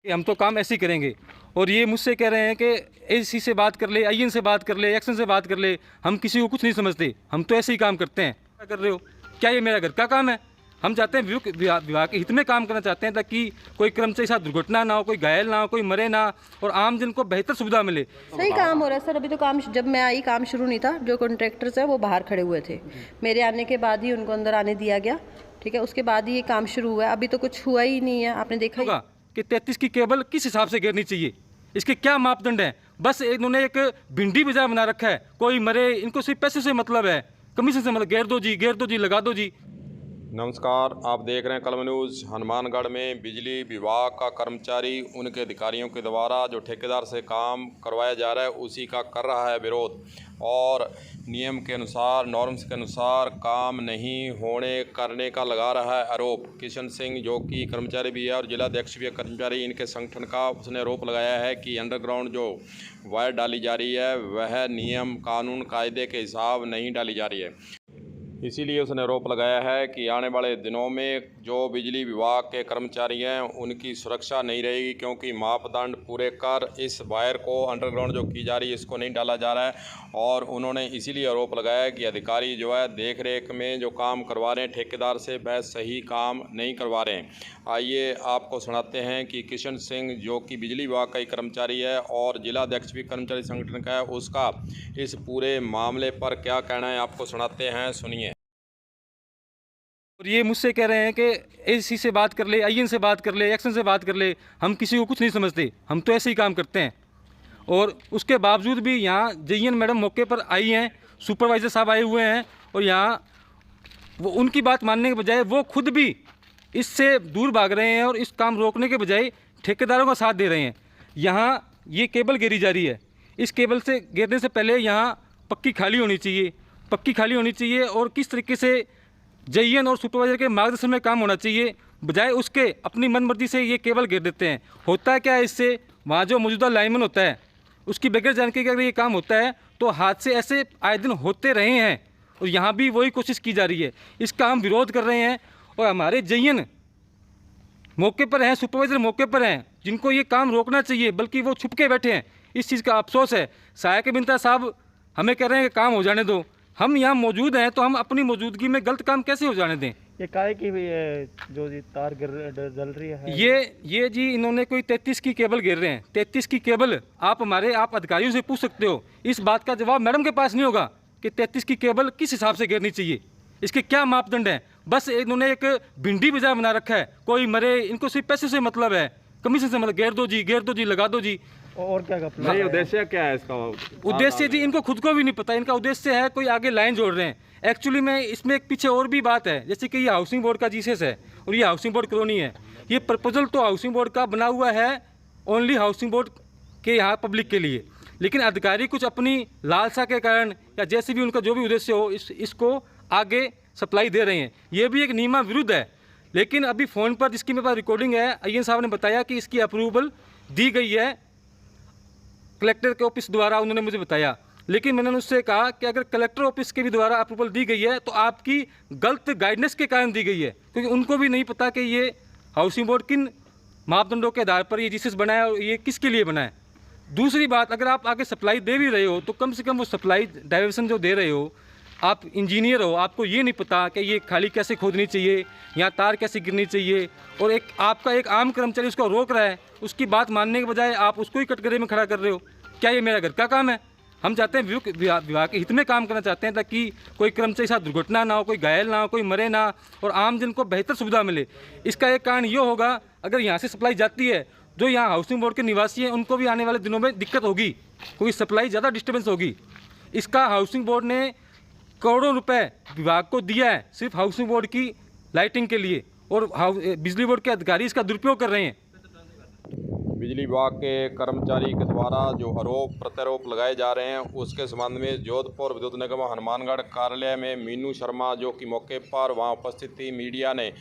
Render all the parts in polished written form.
कि हम तो काम ऐसे ही करेंगे। और ये मुझसे कह रहे हैं कि एसी से बात कर ले, आईएन से बात कर ले, एक्शन से बात कर ले, हम किसी को कुछ नहीं समझते, हम तो ऐसे ही काम करते हैं। क्या कर रहे हो? क्या ये मेरा घर का काम है? हम चाहते हैं विभाग के हित में काम करना चाहते हैं, ताकि कोई कर्मचारी के साथ दुर्घटना ना हो, कोई घायल ना हो, कोई मरे ना, और आम जन को बेहतर सुविधा मिले। सही काम हो रहा है सर। अभी तो काम, जब मैं आई काम शुरू नहीं था। जो कॉन्ट्रैक्टर्स है वो बाहर खड़े हुए थे, मेरे आने के बाद ही उनको अंदर आने दिया गया। ठीक है, उसके बाद ही ये काम शुरू हुआ है। अभी तो कुछ हुआ ही नहीं है, आपने देखा होगा कि 33 की केबल किस हिसाब से गिरनी चाहिए, इसके क्या मापदंड हैं। बस इन्होंने एक भिंडी बाजार बना रखा है, कोई मरे, इनको सिर्फ पैसे से मतलब है, कमीशन से मतलब, घेर दो जी, लगा दो जी। नमस्कार, आप देख रहे हैं कलम न्यूज़। हनुमानगढ़ में बिजली विभाग का कर्मचारी उनके अधिकारियों के द्वारा जो ठेकेदार से काम करवाया जा रहा है उसी का कर रहा है विरोध, और नियम के अनुसार, नॉर्म्स के अनुसार काम नहीं होने करने का लगा रहा है आरोप। किशन सिंह जो कि कर्मचारी भी है और जिलाध्यक्ष भी है कर्मचारी इनके संगठन का, उसने आरोप लगाया है कि अंडरग्राउंड जो वायर डाली जा रही है वह नियम, कानून, कायदे के हिसाब नहीं डाली जा रही है। इसीलिए उसने आरोप लगाया है कि आने वाले दिनों में जो बिजली विभाग के कर्मचारी हैं उनकी सुरक्षा नहीं रहेगी, क्योंकि मापदंड पूरे कर इस वायर को अंडरग्राउंड जो की जा रही है इसको नहीं डाला जा रहा है। और उन्होंने इसीलिए आरोप लगाया कि अधिकारी जो है देख रेख में जो काम करवा रहे हैं ठेकेदार से, वह सही काम नहीं करवा रहे हैं। आइए आपको सुनाते हैं कि किशन सिंह जो कि बिजली विभाग का ही कर्मचारी है और जिलाध्यक्ष भी कर्मचारी संगठन का है, उसका इस पूरे मामले पर क्या कहना है, आपको सुनाते हैं, सुनिए। और ये मुझसे कह रहे हैं कि एसी से बात कर ले, आईएन से बात कर ले, एक्शन से बात कर ले, हम किसी को कुछ नहीं समझते, हम तो ऐसे ही काम करते हैं। और उसके बावजूद भी यहाँ जेईएन मैडम मौके पर आई हैं, सुपरवाइज़र साहब आए हुए हैं, और यहाँ वो उनकी बात मानने के बजाय वो खुद भी इससे दूर भाग रहे हैं और इस काम रोकने के बजाय ठेकेदारों का साथ दे रहे हैं। यहाँ ये केबल गिरी जा रही है, इस केबल से गिरने से पहले यहाँ पक्की खाली होनी चाहिए, पक्की खाली होनी चाहिए, और किस तरीके से जेईएन और सुपरवाइजर के मार्गदर्शन में काम होना चाहिए, बजाय उसके अपनी मनमर्जी से ये केबल गिर देते हैं। होता है क्या है इससे, वहाँ जो मौजूदा लाइनमैन होता है उसकी बगैर जानकारी के अगर ये काम होता है तो हादसे ऐसे आए दिन होते रहे हैं, और यहाँ भी वही कोशिश की जा रही है। इसका हम विरोध कर रहे हैं, और हमारे जेईएन मौके पर हैं, सुपरवाइज़र मौके पर हैं, जिनको ये काम रोकना चाहिए, बल्कि वो छुप के बैठे हैं। इस चीज़ का अफसोस है। सहायक अभियंता साहब हमें कह रहे हैं कि काम हो जाने दो, हम यहाँ मौजूद हैं तो हम अपनी मौजूदगी में गलत काम कैसे हो जाने दें। ये काहे की भी है जो जी तार जल रही है? ये जी इन्होंने कोई 33 की केबल गिर रहे हैं। 33 की केबल आप अधिकारियों से पूछ सकते हो, इस बात का जवाब मैडम के पास नहीं होगा कि 33 की केबल किस हिसाब से गिरनी चाहिए, इसके क्या मापदंड हैं। बस इन्होंने एक भिंडी बाजार बना रखा है, कोई मरे, इनको सिर्फ पैसे से मतलब है, कमीशन से मतलब, घेर दो जी, लगा दो जी। और क्या का नहीं, उद्देश्य क्या है इसका? उद्देश्य जी इनको खुद को भी नहीं पता। इनका उद्देश्य है कोई आगे लाइन जोड़ रहे हैं। एक्चुअली में इसमें एक पीछे और भी बात है, जैसे कि ये हाउसिंग बोर्ड का जीसेस है और ये हाउसिंग बोर्ड कॉलोनी है। ये प्रपोजल तो हाउसिंग बोर्ड का बना हुआ है, ओनली हाउसिंग बोर्ड के यहाँ पब्लिक के लिए, लेकिन अधिकारी कुछ अपनी लालसा के कारण या जैसे भी उनका जो भी उद्देश्य हो इसको आगे सप्लाई दे रहे हैं। ये भी एक नियमा विरुद्ध है। लेकिन अभी फ़ोन पर जिसकी मेरे पास रिकॉर्डिंग है, आईएन साहब ने बताया कि इसकी अप्रूवल दी गई है कलेक्टर के ऑफिस द्वारा, उन्होंने मुझे बताया। लेकिन मैंने उससे कहा कि अगर कलेक्टर ऑफिस के भी द्वारा अप्रूवल दी गई है तो आपकी गलत गाइडेंस के कारण दी गई है, क्योंकि उनको भी नहीं पता कि ये हाउसिंग बोर्ड किन मापदंडों के आधार पर ये जीसीएस बनाया और ये किसके लिए बनाया। दूसरी बात, अगर आप आगे सप्लाई दे भी रहे हो तो कम से कम वो सप्लाई डाइवर्सन जो दे रहे हो, आप इंजीनियर हो, आपको ये नहीं पता कि ये खाली कैसे खोदनी चाहिए, यहाँ तार कैसे गिरनी चाहिए, और आपका एक आम कर्मचारी उसको रोक रहा है, उसकी बात मानने के बजाय आप उसको ही कटघरे में खड़ा कर रहे हो। क्या ये मेरा घर का काम है? हम चाहते हैं विभाग के हित में काम करना चाहते हैं, ताकि कोई कर्मचारी के साथ दुर्घटना ना हो, कोई घायल ना हो, कोई मरे ना, और आम जन को बेहतर सुविधा मिले। इसका एक कारण ये होगा, अगर यहाँ से सप्लाई जाती है, जो यहाँ हाउसिंग बोर्ड के निवासी हैं उनको भी आने वाले दिनों में दिक्कत होगी, क्योंकि सप्लाई ज़्यादा डिस्टर्बेंस होगी। इसका हाउसिंग बोर्ड ने करोड़ों रुपए विभाग को दिया है सिर्फ हाउसिंग बोर्ड की लाइटिंग के लिए, और बिजली बोर्ड के अधिकारी इसका दुरुपयोग कर रहे हैं। बिजली विभाग के कर्मचारी के द्वारा जो आरोप प्रत्यारोप लगाए जा रहे हैं उसके संबंध में जोधपुर विद्युत निगम हनुमानगढ़ कार्यालय में मीनू शर्मा जो कि मौके पर वहां उपस्थित थी, मीडिया ने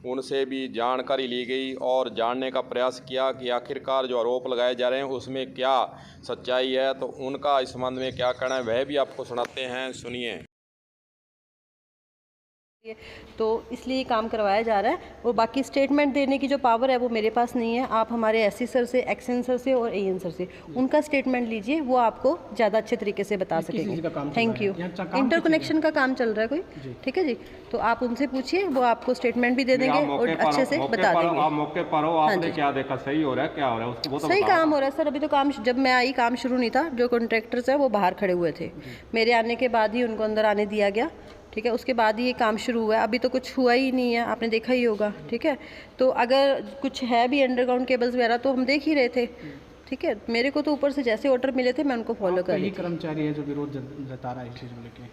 उनसे भी जानकारी ली गई और जानने का प्रयास किया कि आखिरकार जो आरोप लगाए जा रहे हैं उसमें क्या सच्चाई है। तो उनका इस संबंध में क्या कहना है वह भी आपको सुनाते हैं, सुनिए। तो इसलिए ये काम करवाया जा रहा है। और बाकी स्टेटमेंट देने की जो पावर है वो मेरे पास नहीं है। आप हमारे एससी सर से, एक्सन सर से और एएन सर से उनका स्टेटमेंट लीजिए, वो आपको ज़्यादा अच्छे तरीके से बता सकेंगे। Thank you. इंटरकनेक्शन का काम चल रहा है कोई, ठीक है जी, तो आप उनसे पूछिए, वो आपको स्टेटमेंट भी दे देंगे और अच्छे से बता देंगे। आप मौके पर हो, आपने क्या देखा, सही हो रहा है, क्या हो रहा है, उसको सही काम हो रहा है सर। अभी तो काम, जब मैं आई काम शुरू नहीं था। जो कॉन्ट्रैक्टर्स हैं वो बाहर खड़े हुए थे, मेरे आने के बाद ही उनको अंदर आने दिया गया, ठीक है। उसके बाद ही ये काम शुरू हुआ है। अभी तो कुछ हुआ ही नहीं है, आपने देखा ही होगा, ठीक है। तो अगर कुछ है भी अंडरग्राउंड केबल्स वगैरह तो हम देख ही रहे थे, ठीक है। मेरे को तो ऊपर से जैसे ऑर्डर मिले थे मैं उनको फॉलो कर रही थी। कर्मचारी है जो विरोध जता रहा है इस चीज़ को लेके।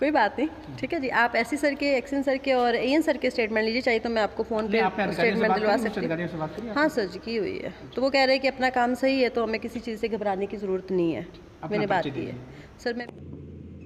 कोई बात नहीं, ठीक है जी। आप एससी सर के, एक्सन सर के और एएन सर के स्टेटमेंट लीजिए, चाहिए तो मैं आपको फ़ोन पे स्टेटमेंट दिलवा सकती हूँ। हाँ सर जी, की हुई है। तो वो कह रहे हैं कि अपना काम सही है, तो हमें किसी चीज़ से घबराने की ज़रूरत नहीं है। मैंने बात की है सर। मैं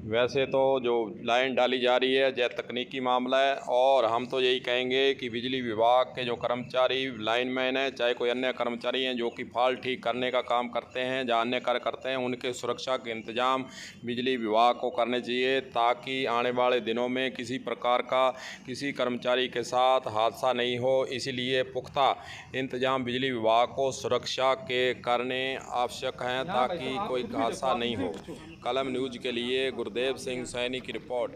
वैसे तो जो लाइन डाली जा रही है यह तकनीकी मामला है, और हम तो यही कहेंगे कि बिजली विभाग के जो कर्मचारी लाइनमैन हैं, चाहे कोई अन्य कर्मचारी हैं जो कि फॉल्ट ठीक करने का काम करते हैं या अन्य कार्य करते हैं, उनके सुरक्षा के इंतजाम बिजली विभाग को करने चाहिए, ताकि आने वाले दिनों में किसी प्रकार का किसी कर्मचारी के साथ हादसा नहीं हो। इसीलिए पुख्ता इंतजाम बिजली विभाग को सुरक्षा के करने आवश्यक हैं, ताकि कोई हादसा नहीं हो। कलम न्यूज़ के लिए गुरदेव सिंह सैनी की रिपोर्ट।